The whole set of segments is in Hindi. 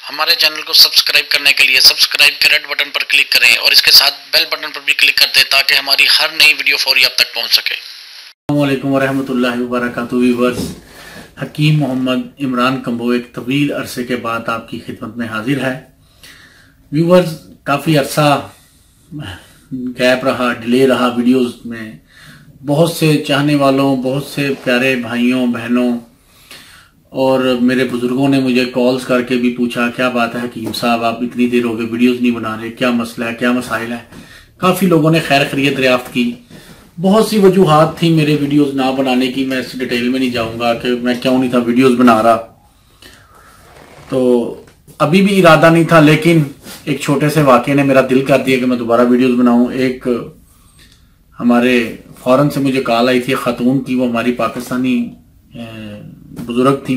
हमारे चैनल को सब्सक्राइब करने के लिए सब्सक्राइब के रेड बटन पर क्लिक करें और इसके साथ बेल बटन पर भी क्लिक कर दें ताकि हमारी हर नई वीडियो फौरी आप तक पहुंच सके। अस्सलाम वालेकुम वरहमतुल्लाहि वबरकातुहू। व्यूअर्स, हकीम मोहम्मद इमरान कंबो एक तवील अरसे के बाद आपकी खिदमत में हाजिर है। व्यूअर्स, काफ़ी अरसा गैप रहा, डिले रहा वीडियोस में। बहुत से चाहने वालों, बहुत से प्यारे भाइयों बहनों और मेरे बुजुर्गों ने मुझे कॉल्स करके भी पूछा, क्या बात है हकीम साहब, आप इतनी देर हो गई वीडियोस नहीं बना रहे, क्या मसला है, क्या मसाइल है। काफ़ी लोगों ने खैर खैरियत दरियाफ्त की। बहुत सी वजूहात थी मेरे वीडियोस ना बनाने की। मैं इस डिटेल में नहीं जाऊंगा कि मैं क्यों नहीं था वीडियोस बना रहा। तो अभी भी इरादा नहीं था, लेकिन एक छोटे से वाक़े ने मेरा दिल कर दिया कि मैं दोबारा वीडियोस बनाऊं। एक हमारे फॉरेन से मुझे कॉल आई थी खातून की, वो हमारी पाकिस्तानी बुजुर्ग थी।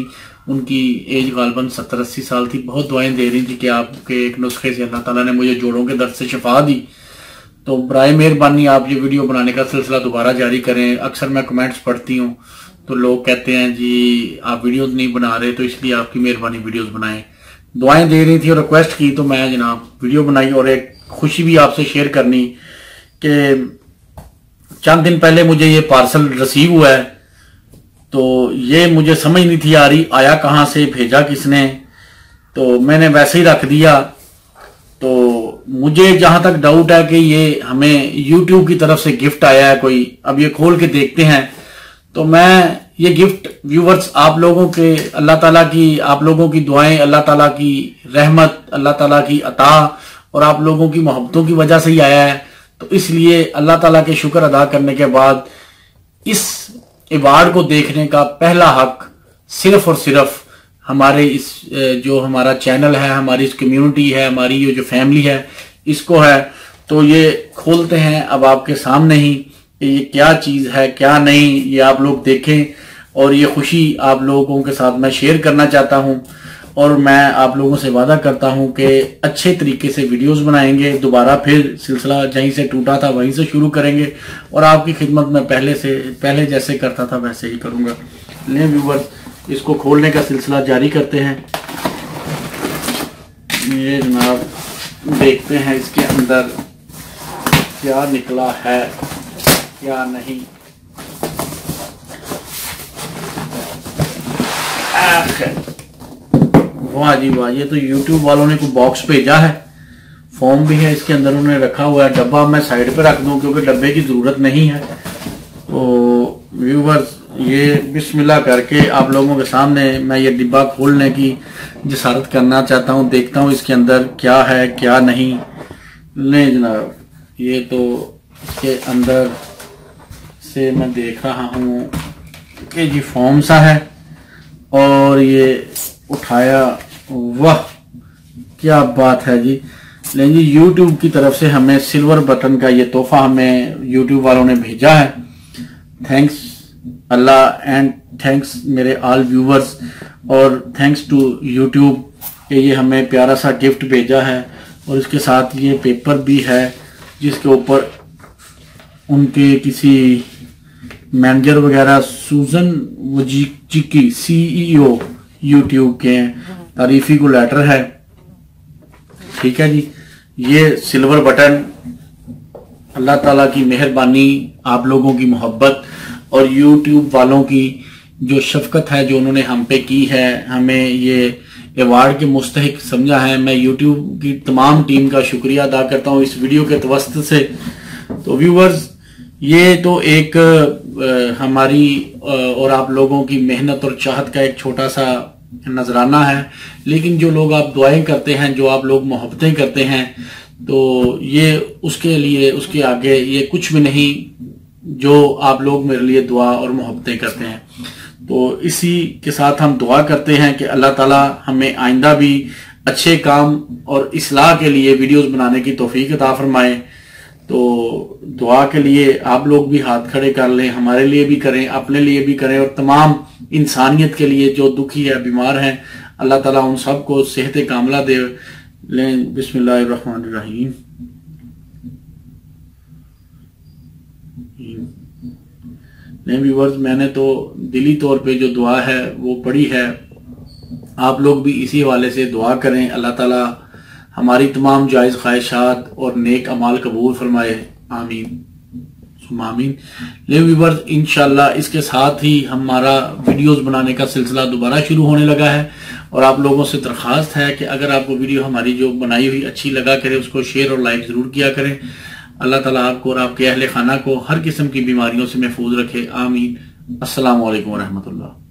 उनकी एज गालबन 70-80 साल थी। बहुत दुआएं दे रही थी कि आपके एक नुस्खे से अल्लाह ताला ने मुझे जोड़ों के दर्द से शिफा दी, तो बराए मेहरबानी आप ये वीडियो बनाने का सिलसिला दोबारा जारी करें। अक्सर मैं कमेंट्स पढ़ती हूँ तो लोग कहते हैं जी आप वीडियोस नहीं बना रहे, तो इसलिए आपकी मेहरबानी वीडियोस बनाएं। दुआएं दे रही थी और रिक्वेस्ट की, तो मैं जनाब वीडियो बनाई। और एक खुशी भी आपसे शेयर करनी कि चंद दिन पहले मुझे ये पार्सल रिसीव हुआ है। तो ये मुझे समझ नहीं थी आ रही, आया कहाँ से, भेजा किसने, तो मैंने वैसे ही रख दिया। तो मुझे जहां तक डाउट है कि ये हमें YouTube की तरफ से गिफ्ट आया है कोई। अब ये खोल के देखते हैं। तो मैं ये गिफ्ट व्यूवर्स आप लोगों के, अल्लाह ताला की, आप लोगों की दुआएं, अल्लाह ताला की रहमत, अल्लाह ताला की अता और आप लोगों की मोहब्बतों की वजह से ही आया है। तो इसलिए अल्लाह ताला के शुक्र अदा करने के बाद इस अवार्ड को देखने का पहला हक सिर्फ और सिर्फ हमारे इस जो हमारा चैनल है, हमारी इस कम्युनिटी है, हमारी ये जो फैमिली है, इसको है। तो ये खोलते हैं अब आपके सामने ही कि ये क्या चीज है क्या नहीं, ये आप लोग देखें। और ये खुशी आप लोगों के साथ मैं शेयर करना चाहता हूं। और मैं आप लोगों से वादा करता हूं कि अच्छे तरीके से वीडियोस बनाएंगे। दोबारा फिर सिलसिला जहीं से टूटा था वहीं से शुरू करेंगे और आपकी खिदमत में पहले जैसे करता था वैसे ही करूंगा। ले व्यूअर्स, इसको खोलने का सिलसिला जारी करते हैं। ये जनाब देखते हैं इसके अंदर क्या निकला है क्या नहीं। वाह जी वाह, ये तो YouTube वालों ने कोई बॉक्स भेजा है। फॉर्म भी है इसके अंदर, उन्होंने रखा हुआ है। डब्बा मैं साइड पे रख दूं क्योंकि डब्बे की जरूरत नहीं है। तो व्यूवर्स, ये बिस्मिल्लाह करके आप लोगों के सामने मैं ये डिब्बा खोलने की जिसारत करना चाहता हूँ। देखता हूँ इसके अंदर क्या है क्या नहीं। ले जनाब, ये तो इसके अंदर से मैं देख रहा हूँ कि जी फॉर्म सा है। और ये उठाया, वाह क्या बात है जी। लेकिन जी YouTube की तरफ से हमें सिल्वर बटन का ये तोहफा हमें YouTube वालों ने भेजा है। थैंक्स अल्लाह एंड थैंक्स मेरे ऑल व्यूवर्स और थैंक्स टू YouTube कि ये हमें प्यारा सा गिफ्ट भेजा है। और इसके साथ ये पेपर भी है जिसके ऊपर उनके किसी मैनेजर वगैरह सूजन वजीकी CEO YouTube के तारीफी को लेटर है। ठीक है जी, ये सिल्वर बटन अल्लाह ताला की मेहरबानी, आप लोगों की मोहब्बत और YouTube वालों की जो शफकत है जो उन्होंने हम पे की है, हमें ये अवार्ड के मुस्तहिक समझा है। मैं YouTube की तमाम टीम का शुक्रिया अदा करता हूँ इस वीडियो के तवस्त से। तो व्यूवर्स, ये तो एक हमारी और आप लोगों की मेहनत और चाहत का एक छोटा सा नजराना है। लेकिन जो लोग आप दुआएं करते हैं, जो आप लोग मोहब्बतें करते हैं, तो ये उसके लिए, उसके आगे ये कुछ भी नहीं जो आप लोग मेरे लिए दुआ और मोहब्बतें करते हैं। तो इसी के साथ हम दुआ करते हैं कि अल्लाह ताला हमें आइंदा भी अच्छे काम और इस्लाह के लिए वीडियोस बनाने की तौफीक अता फरमाए। तो दुआ के लिए आप लोग भी हाथ खड़े कर लें, हमारे लिए भी करें, अपने लिए भी करें और तमाम इंसानियत के लिए जो दुखी है, बीमार हैं, अल्लाह ताला उन सबको सेहत कामला दे। लें बिस्मिल्लाहिर्रहमानिर्रहीम। नहीं व्यूवर्स, मैंने तो दिली तौर पे जो दुआ है वो पढ़ी है आप लोग भी इसी हवाले से दुआ करें, अल्लाह ताला हमारी तमाम जायज़ ख्वाहिशात और नेक अमाल कबूल फरमाए, आमीन आमीन। ले व्यूअर्स, इंशाल्लाह इसके साथ ही हमारा वीडियोस बनाने का सिलसिला दोबारा शुरू होने लगा है और आप लोगों से दरख्वास्त है कि अगर आपको वीडियो हमारी जो बनाई हुई अच्छी लगा करें, उसको शेयर और लाइक जरूर किया करें। अल्लाह ताला आपको और आपके अहले खाना को हर किस्म की बीमारियों से महफूज रखे, आमीन। अस्सलाम वालेकुम रहमतुल्लाह।